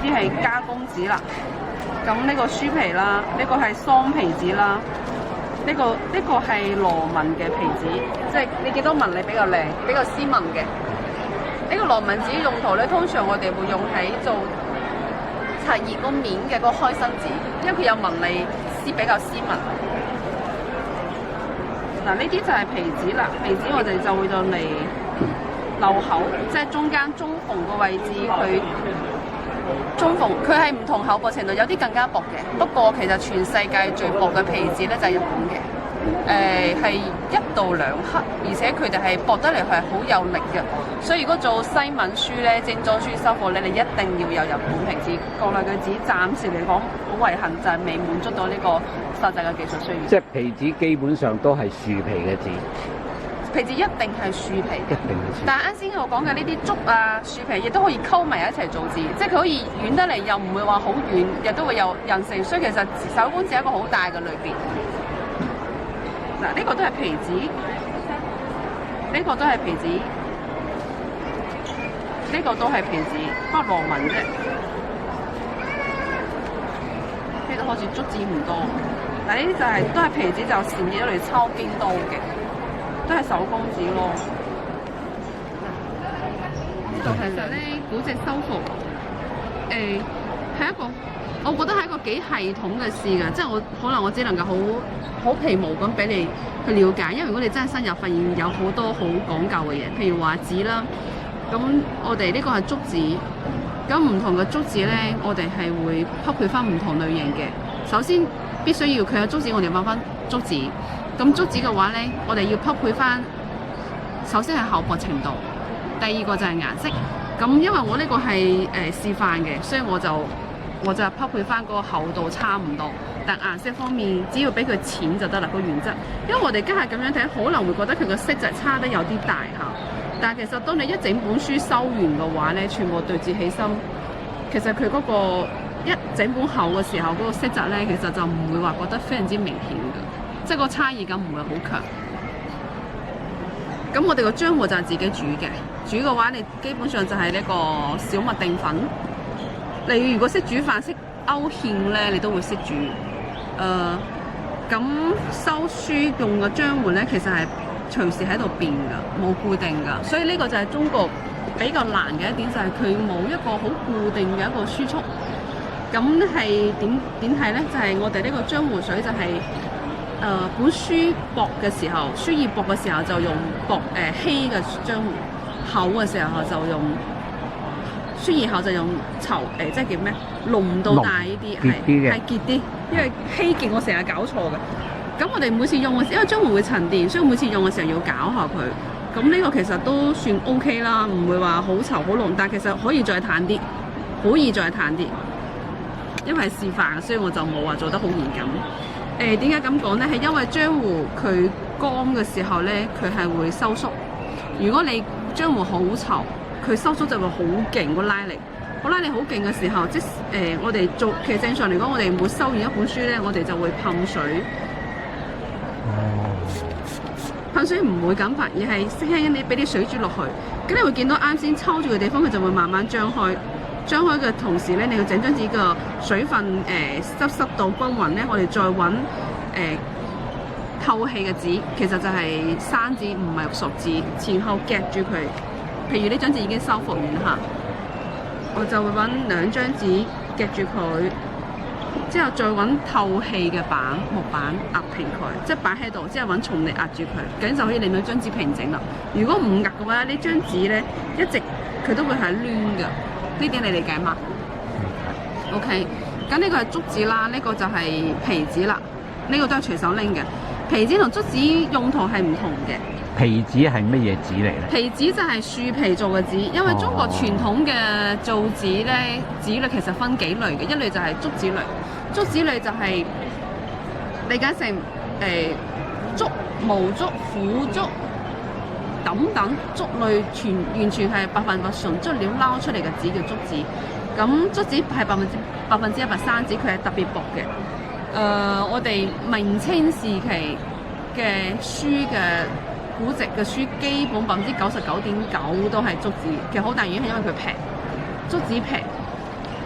啲係加工紙啦。咁呢個書皮啦，呢個係桑皮紙啦，呢個係羅紋嘅皮紙，即係你見到紋理比較靚，比較斯文嘅。呢個羅紋紙用途咧，通常我哋會用喺做擦熱個面嘅嗰個開身紙，因為佢有紋理，比較斯文。嗱，呢啲就係皮紙啦，皮紙我哋就會用嚟漏口，即係中間中縫個位置，佢係唔同厚薄程度，有啲更加薄嘅。不過其實全世界最薄嘅皮紙咧就係日本嘅。係1到2克，而且佢哋係薄得嚟係好有力嘅，所以如果做西文書咧、精裝書修復咧，你一定要有日本皮紙。國內嘅紙暫時嚟講，好遺憾就係未滿足到呢個實際嘅技術需要。即係皮紙基本上都係樹皮嘅紙，皮紙一定係樹皮嘅，一定係樹皮。但係啱先我講嘅呢啲竹啊、樹皮亦都可以溝埋一齊做紙，即係佢可以軟得嚟，又唔會話好軟，亦都會有韌性，所以其實手工紙係一個好大嘅類別。嗱，呢個都係皮紙，呢個都係皮紙，呢個都係皮紙，不過羅紋啫。呢度好似竹紙唔多。嗱，呢啲就係都係皮紙，就擅咗嚟抽邊刀嘅，都係手工紙咯。其實咧，古籍修復，係一個。我覺得係一個幾系統嘅事㗎，即係我只能夠好皮毛咁俾你去了解，因為如果你真係深入發現有好多好講究嘅嘢，譬如話紙啦，咁我哋呢個係竹紙，咁唔同嘅竹紙咧，我哋係會匹配翻唔同類型嘅。首先必須要佢有竹紙，我哋揾翻竹紙。咁竹紙嘅話咧，我哋要匹配翻，首先係厚薄程度，第二個就係顏色。咁因為我呢個係示範嘅，所以我就匹配翻個厚度差唔多，但顏色方面只要俾佢淺就得啦，個原則。因為我哋家下咁樣睇，可能會覺得佢個色澤差得有啲大嚇，但係其實當你一整本書收完嘅話咧，全部對摺起身，其實佢嗰個一整本厚嘅時候，嗰個色澤咧，其實就唔會話覺得非常之明顯嘅，即係個差異感唔會好強。咁我哋個漿糊就係自己煮嘅，煮嘅話你基本上就係呢個小麥澱粉。你如果識煮飯、識勾芡咧，你都會識煮。咁收書用嘅漿糊咧，其實係隨時喺度變㗎，冇固定㗎。所以呢個就係中國比較難嘅一點，就係佢冇一個好固定嘅一個輸出。咁係點睇咧？就係我哋呢個漿糊水就係本書薄嘅時候，書頁薄嘅時候就用稀嘅漿糊，厚嘅時候就用。書頁後就用稠即係叫咩？濃度大呢啲係結啲，因為稀結我成日搞錯嘅。咁我哋每次用嘅時候，因為漿糊會沉澱，所以每次用嘅時候要攪下佢。咁呢個其實都算 OK 啦，唔會話好稠好濃，但係其實可以再淡啲，可以再淡啲。因為係示範，所以我就冇話做得好嚴謹。點解咁講咧？係因為漿糊佢乾嘅時候咧，佢係會收縮。如果你漿糊好稠，佢收縮就會好勁，個拉力好勁嘅時候，即我哋做其實正常嚟講，我哋每收完一本書咧，我哋就會噴水。噴水唔會咁噴，而係輕輕你俾啲水珠落去，咁你會見到啱先抽住嘅地方，佢就會慢慢張開。張開嘅同時咧，你要整張紙嘅水分濕度均勻咧，我哋再揾透氣嘅紙，其實就係生紙，唔係熟紙，前後夾住佢。譬如呢張紙已經修復完啦，我就會揾2張紙夾住佢，之後再揾透氣嘅木板壓平佢，即係擺喺度，之後揾重力壓住佢，咁就可以令到張紙平整啦。如果唔壓嘅話，呢張紙咧一直佢都會係攣嘅。呢點你理解嗎？OK， 咁呢個係竹紙啦，呢個就係皮紙啦，呢個都係隨手拎嘅。皮紙同竹紙用途係唔同嘅。皮紙係乜嘢紙嚟咧？皮紙就係樹皮做嘅紙，因為中國傳統嘅做紙咧，紙類其實分幾類嘅，一類就係竹紙類，竹紙類就係理解成竹、毛竹、虎竹等等竹類完全係100%純竹料撈出嚟嘅紙叫竹紙。咁竹紙係100%生紙，佢係特別薄嘅。我哋明清時期嘅書嘅古籍嘅書，基本99.9%都係竹紙。其實好大原因係因為佢平，竹紙平。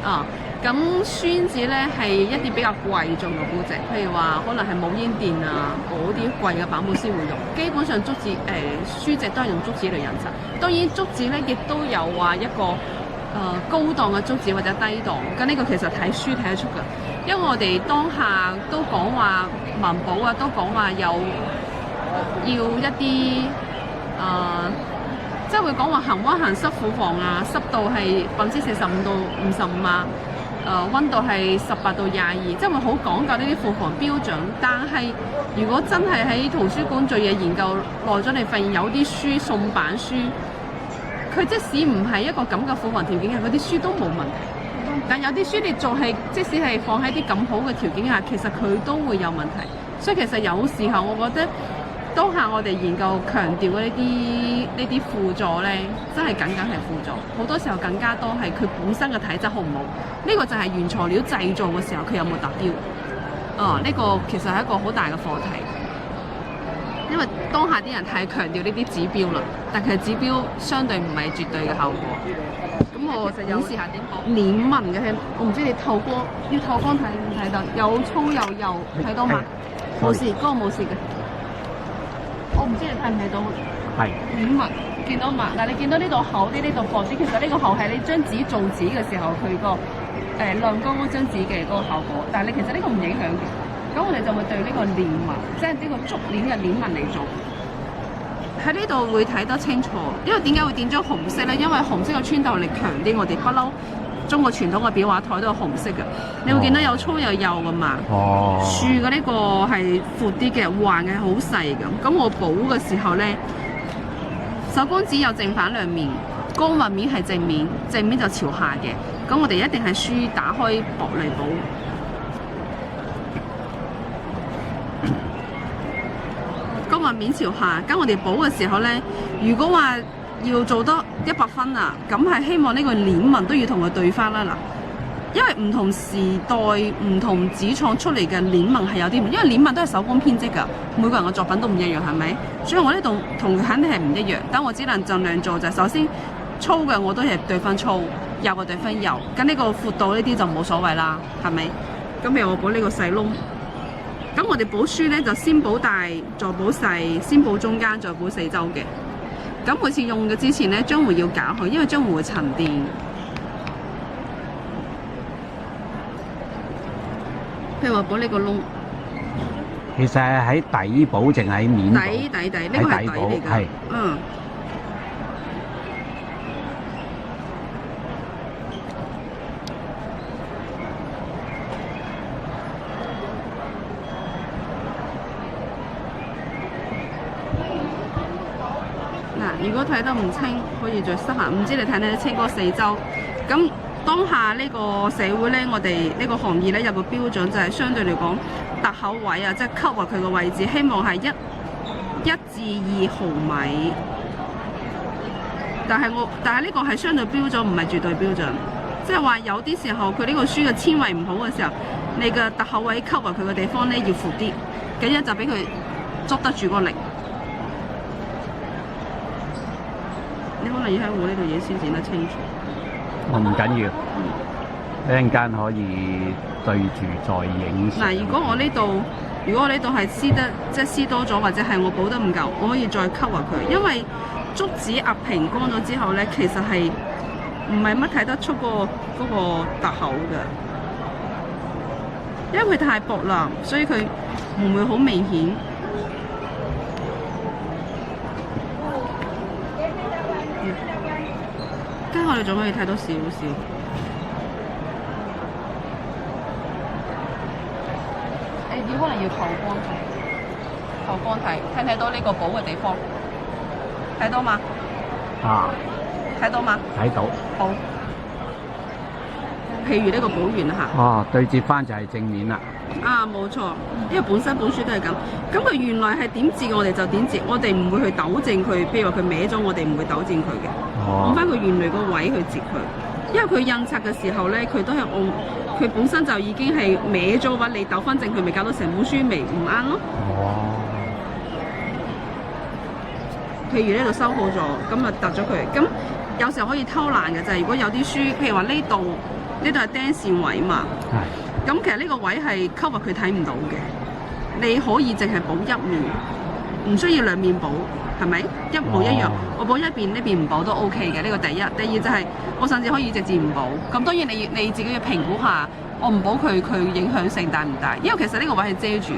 啊。咁宣紙咧係一啲比較貴重嘅古籍，譬如話可能係武英殿啊嗰啲貴嘅版本先會用。基本上竹紙書籍都係用竹紙嚟印刷。當然竹紙咧亦都有話一個高檔嘅竹紙或者低檔。咁呢個其實睇書睇得出㗎。因為我哋當下都講話文保啊，都講話要一啲即係會講話恆溫恆濕庫房啊，濕度係45%到55%啊。溫度係18到22，即係會好講究呢啲庫房標準。但係如果真係喺圖書館做嘢研究耐咗，你發現有啲書送版書，佢即使唔係一個咁嘅庫房條件嘅，嗰啲書都冇問題。但有啲書你做係，即使係放喺啲咁好嘅條件下，其實佢都會有問題。所以其實有時候我覺得，當下我哋研究強調嘅呢啲輔助咧，真係僅僅係輔助，好多時候更加多係佢本身嘅體質好唔好。呢個就係原材料製造嘅時候佢有冇達標。呢個其實係一個好大嘅課題，因為當下啲人太強調呢啲指標啦，但其實指標相對唔係絕對嘅效果。咁我就有試下點講鏈紋嘅，我唔知你要透光睇唔睇到，有粗有幼，睇到嘛？冇事，嗰個冇事嘅。我唔知你睇唔睇到鏈紋，見到嘛？嗱，你見到呢度厚啲，呢度薄啲。其實呢個厚係你張紙做紙嘅時候，佢個晾乾嗰張紙嘅嗰個效果。但係你其實呢個唔影響嘅。咁我哋就會對呢個鏈紋，即係呢個竹鏈嘅鏈紋嚟做。喺呢度會睇得清楚，因為點解會點咗紅色咧？因為紅色嘅穿透力強啲，我哋不嬲中國傳統嘅裱畫台都係紅色嘅。你會見到有粗有幼㗎嘛？樹嘅呢個係闊啲嘅，橫嘅好細咁。咁我補嘅時候咧，手工紙有正反兩面，光滑面係正面，正面就朝下嘅。咁我哋一定係書打開薄嚟補。光滑面朝下，咁我哋補嘅時候咧，如果話要做多100分啊，咁係希望呢個鏈紋都要同佢對翻啦嗱。因為唔同時代、唔同紙廠出嚟嘅鏈紋係有啲唔同，因為鏈紋都係手工編織㗎，每個人嘅作品都唔一樣，係咪？所以我呢度同佢肯定係唔一樣，但我只能盡量做就係首先粗嘅我都係對分粗，幼嘅對分幼，咁呢個闊度呢啲就冇所謂啦，係咪？咁譬如我補呢個細窿，咁我哋補書咧就先補大，再補細，先補中間，再補四周嘅。咁每次用嘅之前咧，漿糊要攪佢，因為漿糊會沉澱。譬如話補呢個窿，其實係喺底補定喺面補？底，呢個係底嚟㗎。嗯。嗱，如果睇得唔清，可以再塞下。唔知你睇唔睇得清嗰四周？咁當下呢個社會咧，我哋呢個行業咧有個標準，就係相對嚟講，凸口位啊，即係 cover 佢個位置，希望係1至2毫米。但係呢個係相對標準，唔係絕對標準。即係話有啲時候佢呢個書嘅纖維唔好嘅時候，你嘅凸口位 cover 佢嘅地方咧要闊啲，咁樣就俾佢捉得住個力。你可能要喺我呢度嘢先剪得清楚。我唔緊要，一陣間可以對住再影。嗱，如果我呢度係撕得即係撕多咗，或者係我補得唔夠，我可以再 cover 佢。因為竹紙壓平乾咗之後咧，其實係唔係乜睇得出嗰個凸口嘅，因為佢太薄啦，所以佢唔會好明顯。跟住我哋仲可以睇到少少，你可能要透光睇，睇唔睇到呢個補嘅地方？睇到嗎？睇到嗎？睇到。好。譬如呢個補完啦嚇。對接翻就係正面啦。冇錯，因為本身本書都係咁。咁佢原來係點折，我哋就點折，我哋唔會去糾正佢。譬如話佢歪咗，我哋唔會糾正佢嘅。按翻佢原來個位去折佢。因為佢印刷嘅時候咧，佢都係按佢本身就已經係歪咗嘅話，你糾翻正佢，咪搞到成本書咪唔啱咯。譬如呢度收好咗，咁啊突咗佢。咁有時候可以偷懶嘅就係，如果有啲書，譬如話呢度呢度係釘線位嘛。係。咁其實呢個位係 cover 佢睇唔到嘅，你可以淨係補一面，唔需要兩面補，係咪？一模一樣，我補一邊呢邊唔補都 OK 嘅。呢個第一，第二就係我甚至可以直接唔補。咁當然你自己要評估下，我唔補佢影響性大唔大？因為其實呢個位係遮住，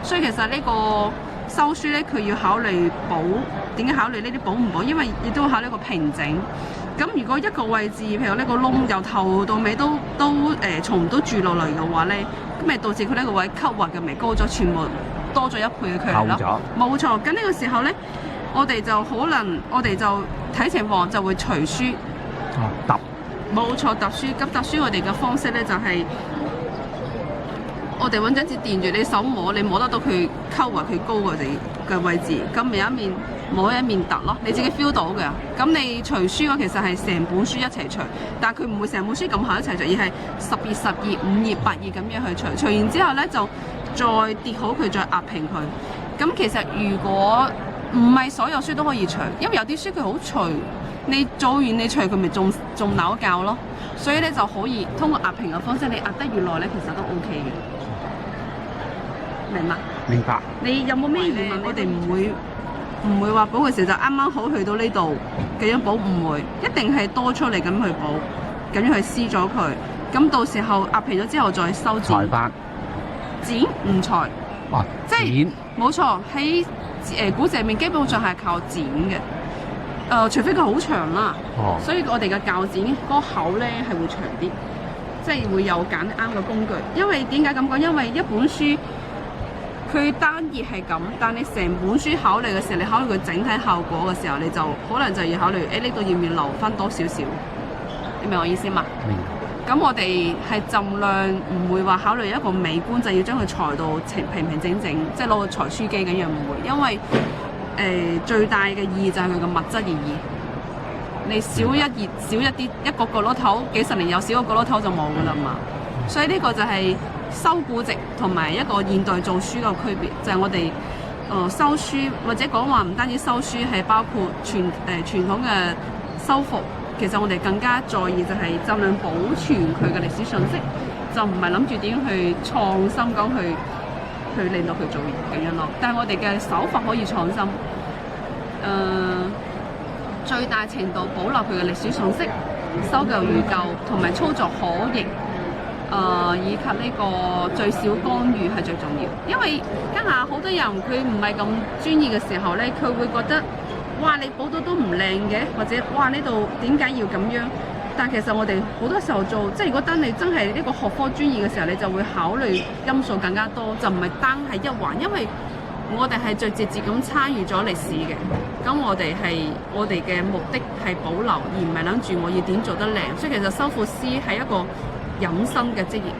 所以其實呢個收書咧，佢要考慮補。點解考慮呢啲補唔補？因為亦都會考慮個平整。咁如果一個位置，譬如呢個窿由頭到尾都從唔到住落嚟嘅話咧，咁咪導致佢呢個位級劃嘅咪高咗，全部多咗1倍嘅距離咯。冇錯。咁呢個時候咧，我哋就睇情況就會除書。揼。冇錯，揼書。咁揼書我哋嘅方式咧就係、我哋揾張紙墊住，你手摸，你摸得到佢級劃佢高嘅位置，咁咪一面摸一面揼咯，你自己 feel 到嘅。咁你除書嘅其實係成本書一齊除，但係佢唔會成本書咁厚一齊除，而係10頁、10頁、5頁、8頁咁樣去除。除完之後咧就再疊好佢，再壓平佢。咁其實如果唔係所有書都可以除，因為有啲書佢好脆，你做完你除佢咪仲扭教咯。所以咧就可以通過壓平嘅方式，你壓得越耐咧，其實都 OK 嘅。明白？明白。你有冇咩疑問？我哋唔會話補嘅時候就啱啱好去到呢度咁樣補，唔會，一定係多出嚟咁去補，咁樣去撕咗佢。咁到時候壓平咗之後再修剪。裁翻。剪唔裁。哇！即係冇錯，喺古籍入面基本上係靠剪嘅。除非佢好長啦。所以我哋嘅鉸剪嗰個口咧係會長啲，即係會有揀啱嘅工具。因為點解咁講？因為一本書佢單頁係咁，但你成本書考慮嘅時候，你考慮佢整體效果嘅時候，你就可能就要考慮呢度要唔要留翻多少少？你明我意思嘛？明。咁我哋係盡量唔會話考慮一個美觀，就要將佢裁到平平整整，即係攞個裁書機咁樣，唔會，因為最大嘅意義就係佢嘅物質意義。你少一頁少一啲，一個角落頭幾十年有少個角落頭就冇噶啦嘛。所以呢個就係收古籍同埋一個現代做書嘅區別，就係我哋收書或者講話唔單止收書，係包括傳統嘅修復。其實我哋更加在意就係盡量保存佢嘅歷史信息，就唔係諗住點去創新咁去令到佢做咁樣咯。但係我哋嘅手法可以創新，最大程度保留佢嘅歷史信息，修舊如舊，同埋操作可逆，以及呢個最少干預係最重要。因為家下好多人佢唔係咁專業嘅時候咧，佢會覺得哇你補到都唔靚嘅，或者哇呢度點解要咁樣？但其實我哋好多時候做，即係如果當你真係呢個學科專業嘅時候，你就會考慮因素更加多，就唔係單係一環，因為我哋係最直接咁參與咗歷史嘅。咁我哋嘅目的係保留，而唔係諗住我要點做得靚。所以其實修復師係一個隱身嘅職業，